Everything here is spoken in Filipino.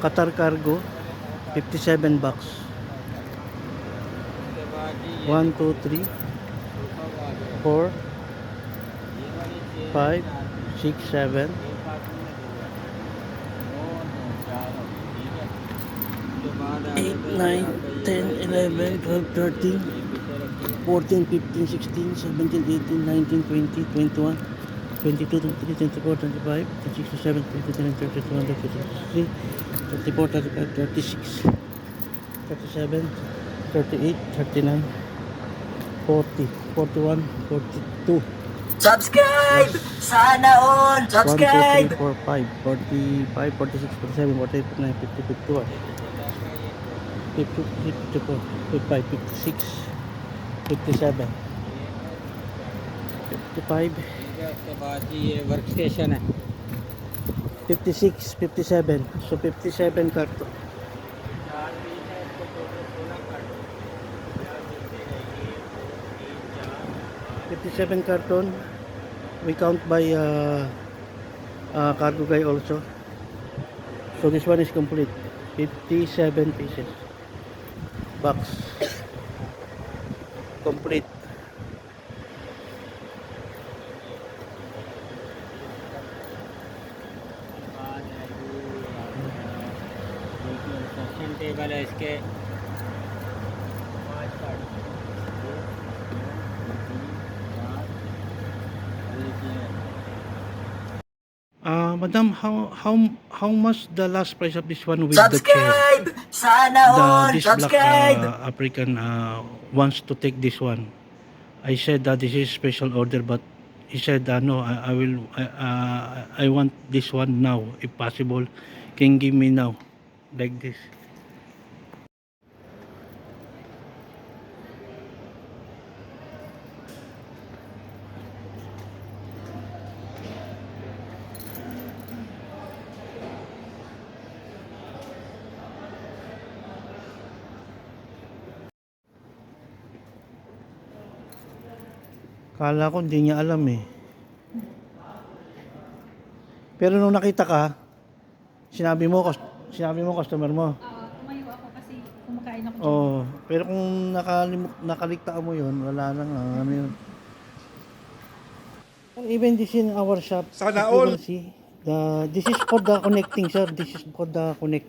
Qatar Cargo, 57 bucks. 1, 2, 3, 4, 5, 6, 7, 8, 9, 10, 11, 12, 13, 14, 15, 16, 17, 18, 19, 20, 21, 22, 23, 24, 25, 26, 27, 29, 30, 31, 32, 34, 35, 36, 37, 38, 39, 40, 41, 42. Subscribe! Sana all! 1, 2, 3, Subscribe! 4, 5, 45, 46, 47, 48, 49, 50, 51, 53, 54, 55, 56, 57, 55, उसके बाद जी ये वर्क स्टेशन है 56, 57. So 57 karton. 57 carton. We count by cargo guy also. So this one is complete. 57 pieces. Box. Complete. Section table है इसके Madam, how much the last price of this one with the chair? Subscribe! Sana all! This black Subscribe! African wants to take this one. I said that this is special order, but he said no, I will I want this one now if possible. Can give me now like this. Kala ko hindi niya alam eh. Pero nung nakita ka, sinabi mo customer mo. Tumayo ako kasi kumakain ako. Oh, pero kung nakaligtaan mo 'yon, wala nang ano 'yun. Even this in our shop, Sana you all. will see this is for the connecting, sir. This is for the connect.